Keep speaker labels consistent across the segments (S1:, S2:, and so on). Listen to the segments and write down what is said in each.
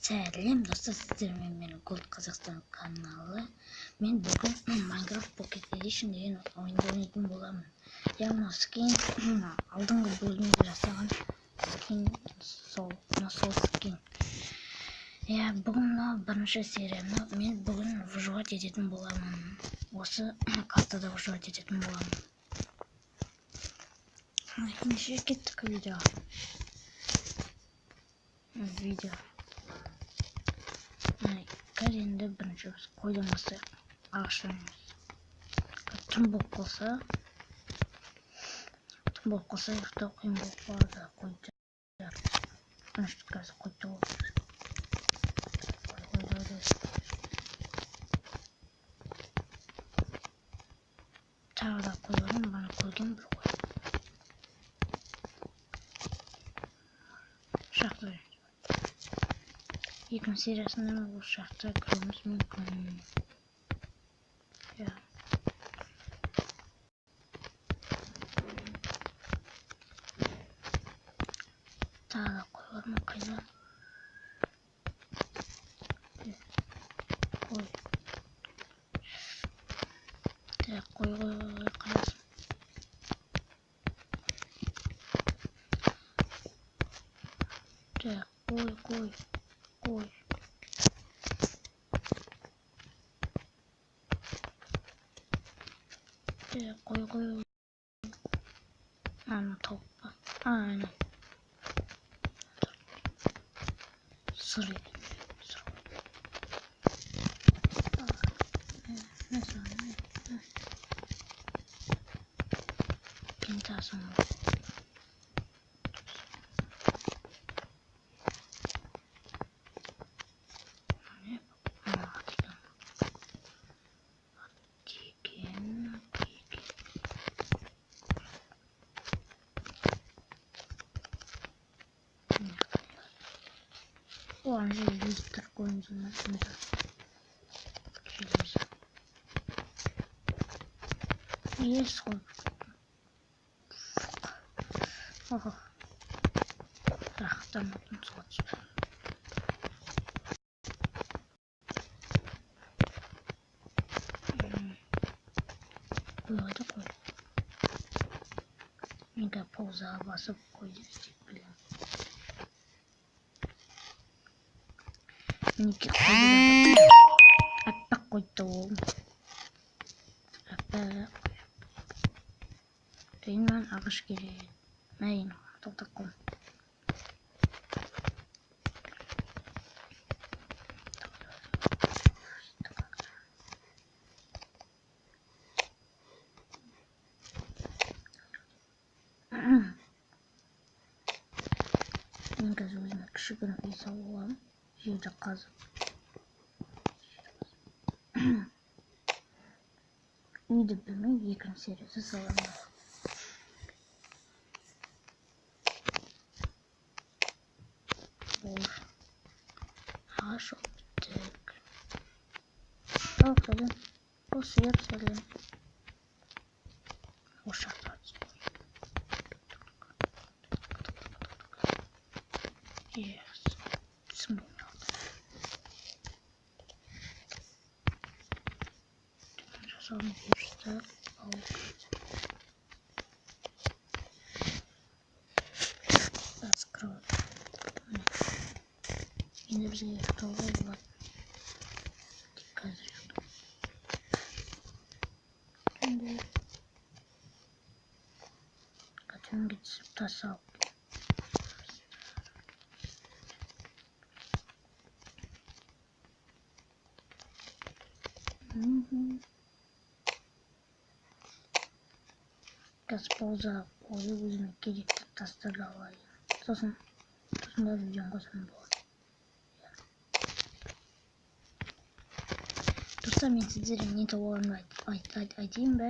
S1: Сәлем достар, сіздермен менің Gold Қазақстан каналы. Мен бүгін Minecraft Pocket Edition деген ойынды ойнайтын боламын. Мына скин алдыңғы бөлімде жасаған скин, сол скин. Бүгін бірінші серияны мен бүгін выживать ететін боламын. Осы картада выживать ететін боламын. Ендеше кеттік видео. Енді бірінші біз қойдан бастайық. Ағаштан емес. Түн болып қалса ұйықтау қиын болып қалады. Қойды. Бірінші қазір қойды болып. Тағы да қойғанын бана көрген бір қой. Шақты. Екінші сериясында бұл шақты көруіміз мүмкін. Тағы да қойғанын қайда? Қой. Қой қайдасын. Қой. Қой. Аны тауып па? Аны. Сыр екен. Кентасын. Он же есть такой инструмент. Есть сколько? Ого. Ах, там один слот. Какой такой? Мега полза басып қойды істеп білем. Мінеке қойды. Аппақ қойды ол. Аппақ. Мен ағаш керек. Мәйін тоқтақ қой. Мен қазір өзіме кішігірім үй салып аламын. Жерді қазып. Үйді білмей екінші сериясы саламын. Ағаш оптик. Сәлем. Осы еп сәлем. Ошақта түсіп. Yes. Түсінбеймін алды. Жасалым берісті. Открывать. Енді бізге ұйықтауға болады. Қазір ұйықтау. Түнге түсіп тасалып. Қазір пауза қойып өзіме керекті тастарды алайын. Сосын бар видеоны қосам болады. Достар, мен сіздерге не болғанын айтайын ба?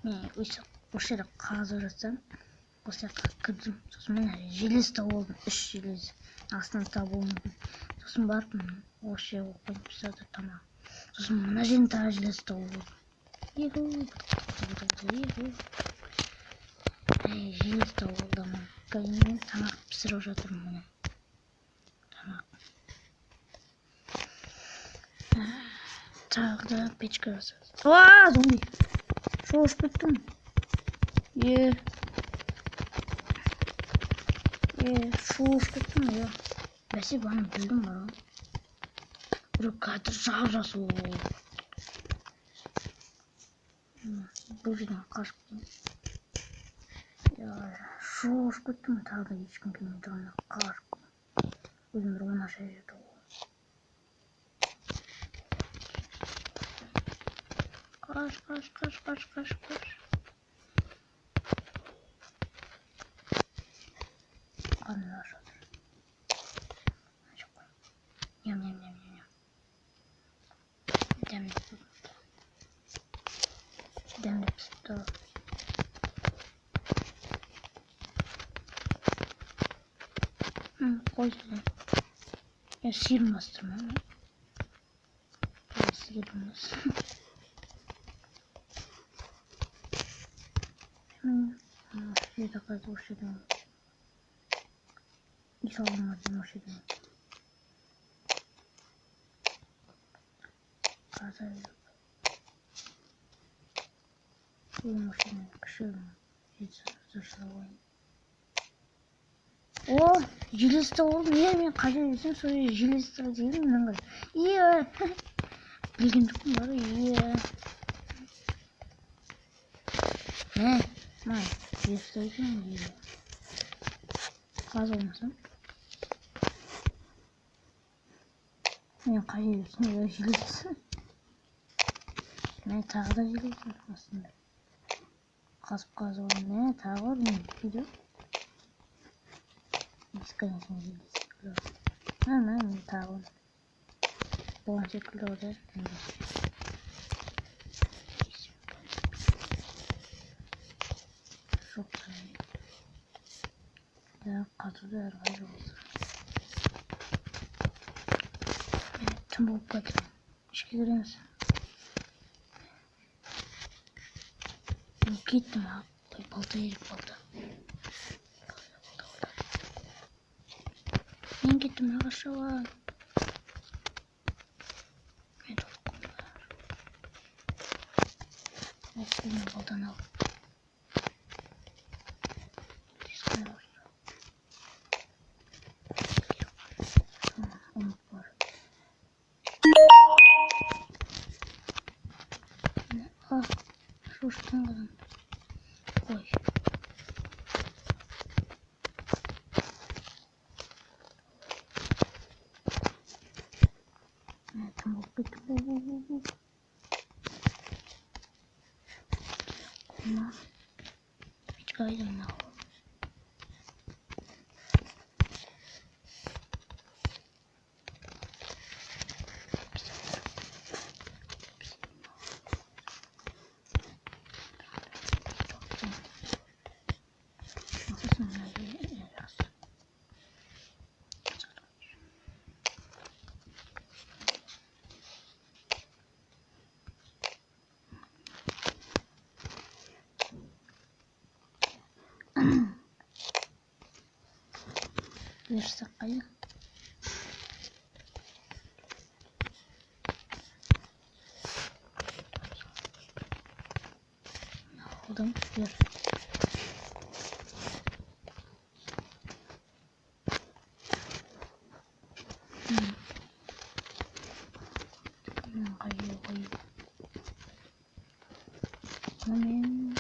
S1: Мен осы жерде қазып жатсам, осы жаққа кірдім. Сосын мен желез тауып алдым, 3 желез. Астынан табуым мүмкін. Сосын барып, осы жерге қойып тастады тамақ. Сосын мына жерін тағы желез тауып алдым. Желез тауып алдым. Мен тамақ пісіріп жатырмын. Тамақ. Tағы да печка жасаймыз. Aa, зомби. Шошып кеттім. Шошып кеттім, бәсе баны білдім бар ғой. Бір кадр жасу. Бұл жерден қашып кеттім. Шошып кеттім, тағы да ешкім келмей тұрғанда қашып кеттім. Өзім бір оңаша жерде ғой. Қаш. Қандай ашады. Ням. Дәмді пісіпті. Қой сөйлем. Сирін бастырмын. Сирінміз. Жерді қазды осы жерден. Үй салғанмадың осы жерден. Қаза жүріп. Бұл машина кішігім. Зұршыла ойын. О, желесті олдым. Мен қажа десем, сол желесті деймін. Мынанға. Білгендікім бар. Май, желесті екен. Қаз олмасам. Мен қажа десем, желесті. Мен тағы да желесті астында. Қазып олдым. Тағы бар. Мен видео. Бесконечно железо. Мен тағы. Болған секілді ода. Жоқ қайын. Қатуды әрғай жоғыз. Түн болып қайтырым. Ішке көреміз. Кеттім ақ. Балта еріп балта. Мен кеттім ағашыға. Мен толыққым бар. Қолмен балдан ал. Тескен ағашыға. Ұмыт бар. Шошықтан қадан. Қой. Печка идем нахуй. Версақ қайда? Алdım. Ver. Koy. Amin.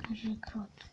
S1: Уже круто.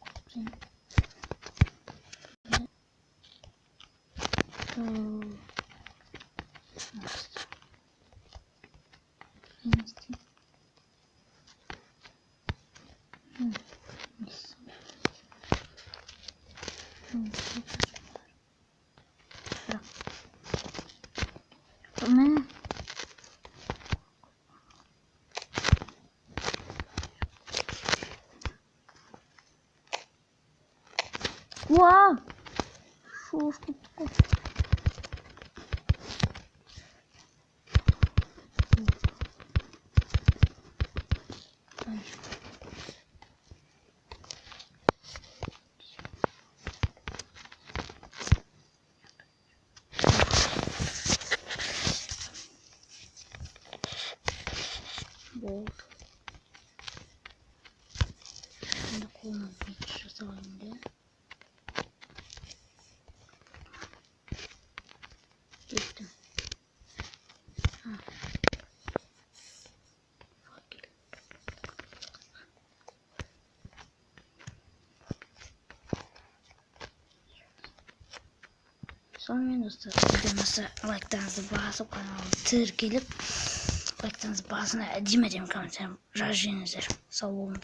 S1: Вау! Шушка такая. Kol. Şimdi kolunu bir yasalım diye. Gittim. Ha. Sonradan dostlar videomuza like'larınızı basıp kanalıma tıklayıp like'larınızı basın. Edeyim kanalım. Rajin ederim. Sağ olun.